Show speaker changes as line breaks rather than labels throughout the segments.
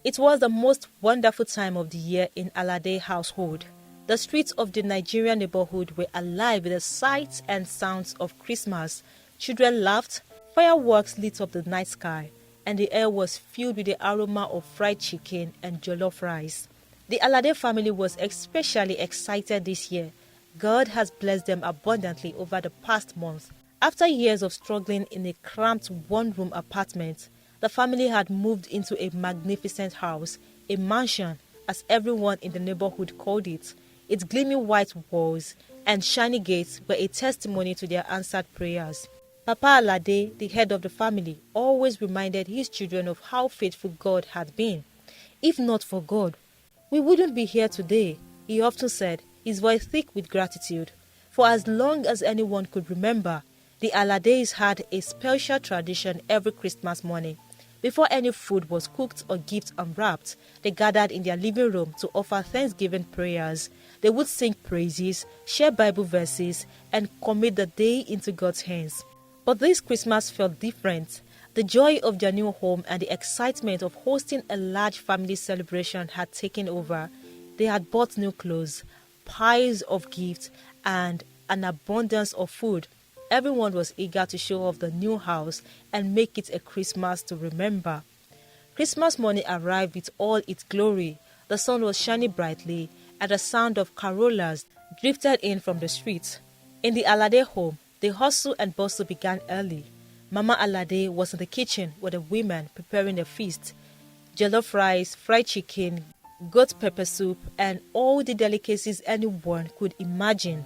It was the most wonderful time of the year in Alade household. The streets of the Nigerian neighborhood were alive with the sights and sounds of Christmas. Children laughed, fireworks lit up the night sky, and the air was filled with the aroma of fried chicken and jollof rice. The Alade family was especially excited this year. God has blessed them abundantly over the past month. After years of struggling in a cramped one-room apartment, the family had moved into a magnificent house, a mansion, as everyone in the neighborhood called it. Its gleaming white walls and shiny gates were a testimony to their answered prayers. Papa Alade, the head of the family, always reminded his children of how faithful God had been. If not for God, we wouldn't be here today, he often said, his voice thick with gratitude. For as long as anyone could remember, the Alades had a special tradition every Christmas morning. Before any food was cooked or gifts unwrapped, they gathered in their living room to offer Thanksgiving prayers. They would sing praises, share Bible verses, and commit the day into God's hands. But this Christmas felt different. The joy of their new home and the excitement of hosting a large family celebration had taken over. They had bought new clothes, piles of gifts, and an abundance of food. Everyone was eager to show off the new house and make it a Christmas to remember. Christmas morning arrived with all its glory. The sun was shining brightly, and the sound of carolers drifted in from the streets. In the Alade home, the hustle and bustle began early. Mama Alade was in the kitchen with the women preparing a feast. Jollof rice, fried chicken, goat pepper soup, and all the delicacies anyone could imagine.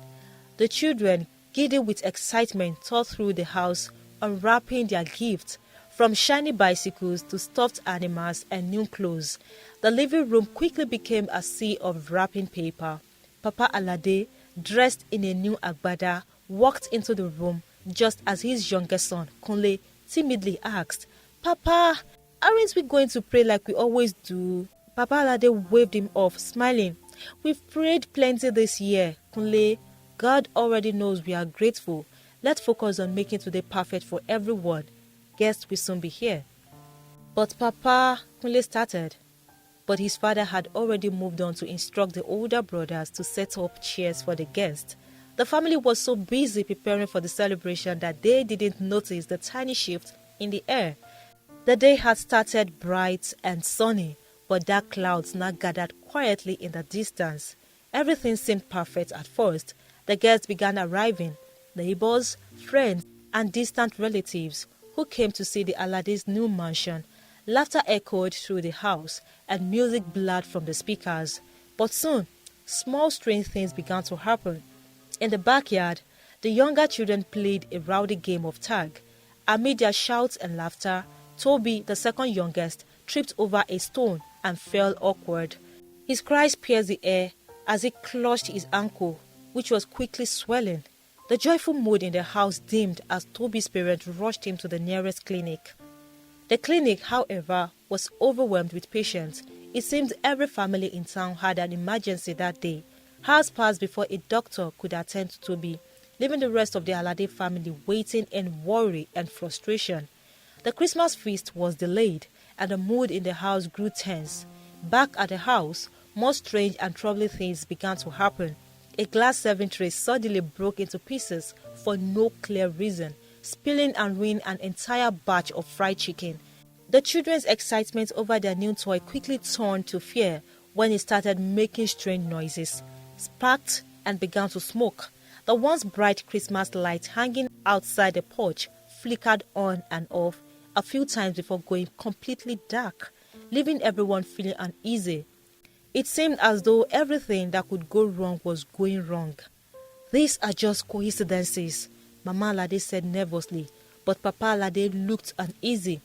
The children, giddy with excitement, tore through the house, unwrapping their gifts, from shiny bicycles to stuffed animals and new clothes. The living room quickly became a sea of wrapping paper. Papa Alade, dressed in a new agbada, walked into the room just as his youngest son, Kunle, timidly asked, "Papa, aren't we going to pray like we always do?" Papa Alade waved him off, smiling. "We've prayed plenty this year, Kunle. God already knows we are grateful. Let's focus on making today perfect for everyone. Guests will soon be here." "But Papa," Kunle started. But his father had already moved on to instruct the older brothers to set up chairs for the guests. The family was so busy preparing for the celebration that they didn't notice the tiny shift in the air. The day had started bright and sunny, but dark clouds now gathered quietly in the distance. Everything seemed perfect at first. The guests began arriving, neighbors, friends, and distant relatives who came to see the Alade's new mansion. Laughter echoed through the house, and music blared from the speakers. But soon, small strange things began to happen. In the backyard, the younger children played a rowdy game of tag. Amid their shouts and laughter, Toby, the second youngest, tripped over a stone and fell awkward. His cries pierced the air as he clutched his ankle, which was quickly swelling. The joyful mood in the house dimmed as Toby's parents rushed him to the nearest clinic. The clinic, however, was overwhelmed with patients. It seemed every family in town had an emergency that day. Hours passed before a doctor could attend to Toby, leaving the rest of the Alade family waiting in worry and frustration. The Christmas feast was delayed, and the mood in the house grew tense. Back at the house, more strange and troubling things began to happen. A glass serving tray suddenly broke into pieces for no clear reason, spilling and ruining an entire batch of fried chicken. The children's excitement over their new toy quickly turned to fear when it started making strange noises, sparked, and began to smoke. The once bright Christmas light hanging outside the porch flickered on and off a few times before going completely dark, leaving everyone feeling uneasy. It seemed as though everything that could go wrong was going wrong. "These are just coincidences," Mama Alade said nervously, but Papa Alade looked uneasy.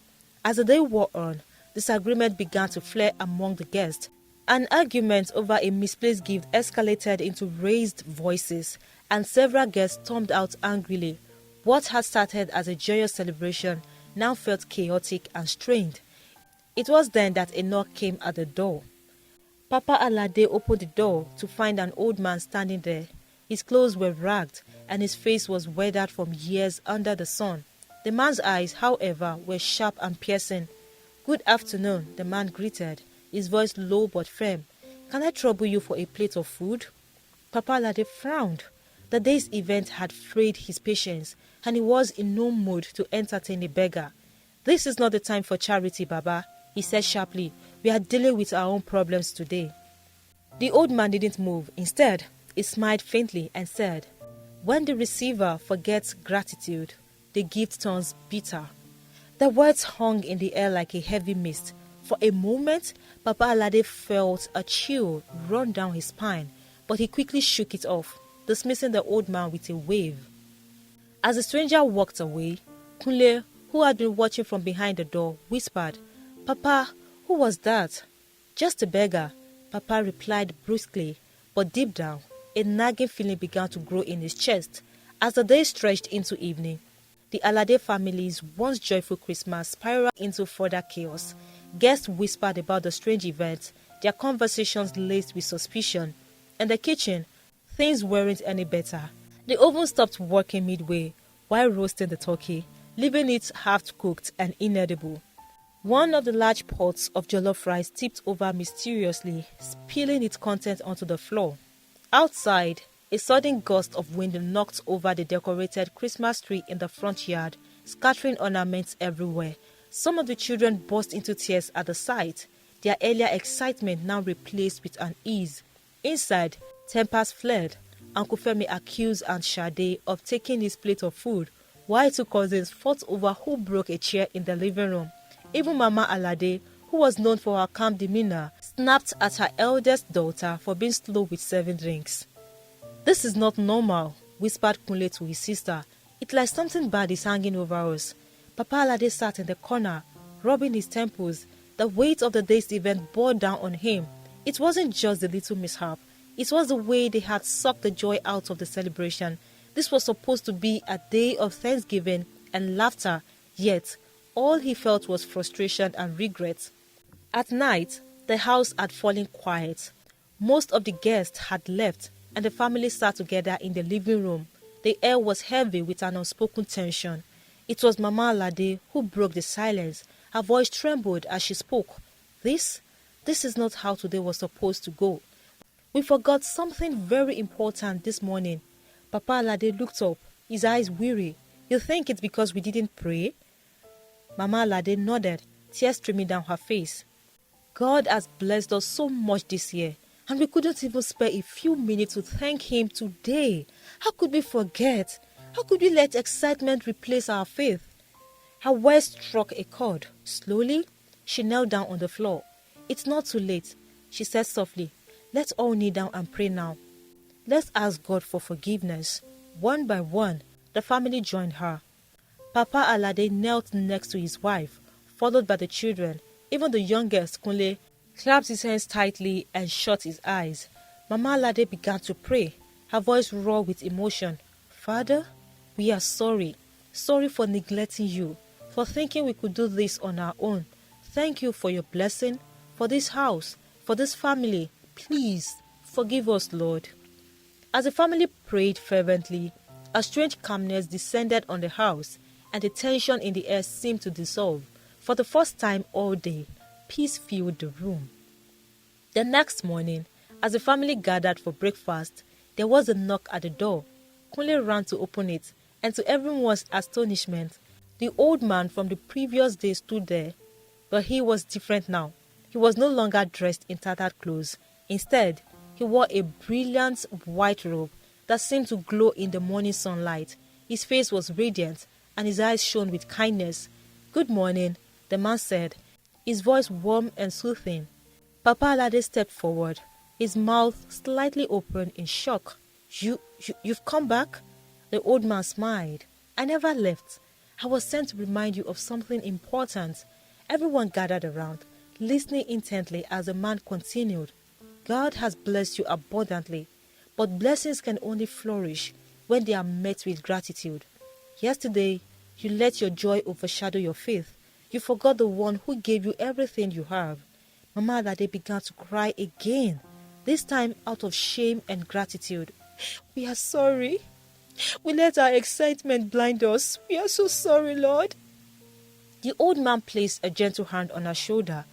As the day wore on, disagreement began to flare among the guests. An argument over a misplaced gift escalated into raised voices, and several guests stormed out angrily. What had started as a joyous celebration now felt chaotic and strained. It was then that a knock came at the door. Papa Alade opened the door to find an old man standing there. His clothes were ragged, and his face was weathered from years under the sun. The man's eyes, however, were sharp and piercing. "Good afternoon," the man greeted. his voice low but firm. "Can I trouble you for a plate of food?" Papa Alade frowned. The day's event had frayed his patience, and he was in no mood to entertain a beggar. "This is not the time for charity, Baba," he said sharply. "We are dealing with our own problems today." The old man didn't move. Instead, he smiled faintly and said, "When the receiver forgets gratitude, the gift turns bitter." The words hung in the air like a heavy mist. For a moment, Papa Alade felt a chill run down his spine, but he quickly shook it off, dismissing the old man with a wave. As the stranger walked away, Kunle, who had been watching from behind the door, whispered, "Papa, who was that?" "Just a beggar," Papa replied brusquely, but deep down, a nagging feeling began to grow in his chest. As the day stretched into evening, the Alade family's once joyful Christmas spiraled into further chaos. Guests whispered about the strange event, their conversations laced with suspicion. In the kitchen, things weren't any better. The oven stopped working midway while roasting the turkey, leaving it half-cooked and inedible. One of the large pots of jollof rice tipped over mysteriously, spilling its contents onto the floor. Outside, a sudden gust of wind knocked over the decorated Christmas tree in the front yard, scattering ornaments everywhere. Some of the children burst into tears at the sight, their earlier excitement now replaced with unease. Inside, tempers flared. Uncle Femi accused Aunt Sade of taking his plate of food, while two cousins fought over who broke a chair in the living room. Even Mama Alade, who was known for her calm demeanor, snapped at her eldest daughter for being slow with serving drinks. "This is not normal," whispered Kunle to his sister. "It's like something bad is hanging over us." Papa Alade sat in the corner, rubbing his temples. The weight of the day's event bore down on him. It wasn't just the little mishap. It was the way they had sucked the joy out of the celebration. This was supposed to be a day of thanksgiving and laughter, yet all he felt was frustration and regret. At night, the house had fallen quiet. Most of the guests had left, and the family sat together in the living room. The air was heavy with an unspoken tension. It was Mama Alade who broke the silence. Her voice trembled as she spoke. This is not how today was supposed to go. We forgot something very important this morning." Papa Alade looked up, his eyes weary. "You think it's because we didn't pray?" Mama Alade nodded, tears streaming down her face. "God has blessed us so much this year, and we couldn't even spare a few minutes to thank Him today. How could we forget? How could we let excitement replace our faith?" Her words struck a chord. Slowly, she knelt down on the floor. "It's not too late," she said softly. "Let's all kneel down and pray now. Let's ask God for forgiveness." One by one, the family joined her. Papa Alade knelt next to his wife, followed by the children. Even the youngest, Kunle, clapped his hands tightly and shut his eyes. Mama Alade began to pray, her voice raw with emotion. "Father, we are sorry. Sorry for neglecting you, for thinking we could do this on our own. Thank you for your blessing, for this house, for this family. Please, forgive us, Lord." As the family prayed fervently, a strange calmness descended on the house, and the tension in the air seemed to dissolve. For the first time all day, peace filled the room. The next morning, as the family gathered for breakfast, there was a knock at the door. Kunle ran to open it, and to everyone's astonishment, the old man from the previous day stood there. But he was different now. He was no longer dressed in tattered clothes. Instead, he wore a brilliant white robe that seemed to glow in the morning sunlight. His face was radiant, and his eyes shone with kindness. "Good morning," the man said, his voice warm and soothing. Papa Alade stepped forward, his mouth slightly open in shock. You've come back?" The old man smiled. "I never left. I was sent to remind you of something important." Everyone gathered around, listening intently as the man continued. "God has blessed you abundantly, but blessings can only flourish when they are met with gratitude. Yesterday, you let your joy overshadow your faith. You forgot the one who gave you everything you have." Mama Alade began to cry again, this time out of shame and gratitude. "We are sorry. We let our excitement blind us. We are so sorry, Lord." The old man placed a gentle hand on her shoulder.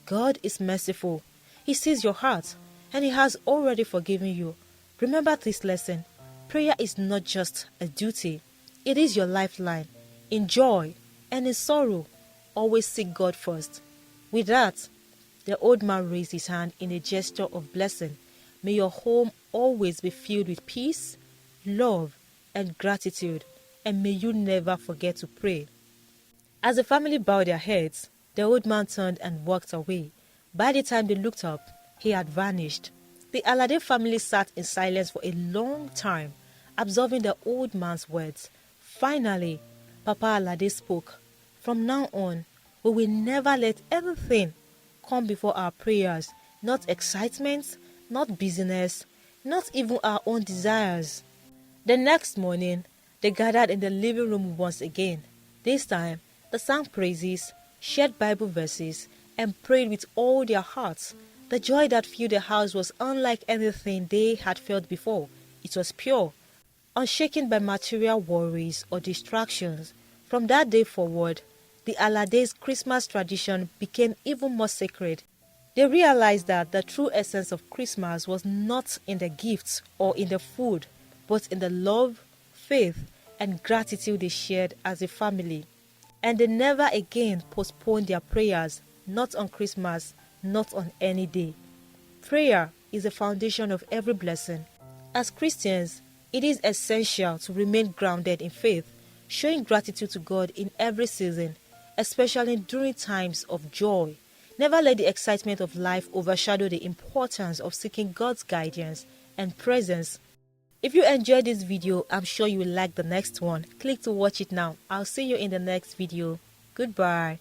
God is merciful. He sees your heart and He has already forgiven you. Remember this lesson. Prayer is not just a duty. It is your lifeline. In joy and in sorrow, always seek God first. With that, the old man raised his hand in a gesture of blessing. May your home always be filled with peace, love, and gratitude, and may you never forget to pray. As the family bowed their heads, the old man turned and walked away. By the time they looked up, he had vanished. The Alade family sat in silence for a long time, absorbing the old man's words. Finally, Papa Alade spoke. From now on, we will never let anything come before our prayers, not excitement, not busyness, not even our own desires. The next morning, they gathered in the living room once again. This time, they sang praises, shared Bible verses, and prayed with all their hearts. The joy that filled the house was unlike anything they had felt before. It was pure, unshaken by material worries or distractions. From that day forward, the Alade's Christmas tradition became even more sacred. They realized that the true essence of Christmas was not in the gifts or in the food, but in the love, faith, and gratitude they shared as a family. And they never again postponed their prayers, not on Christmas, not on any day. Prayer is the foundation of every blessing. As Christians, it is essential to remain grounded in faith, showing gratitude to God in every season, especially during times of joy. Never let the excitement of life overshadow the importance of seeking God's guidance and presence. If you enjoyed this video, I'm sure you will like the next one. Click to watch it now. I'll see you in the next video. Goodbye.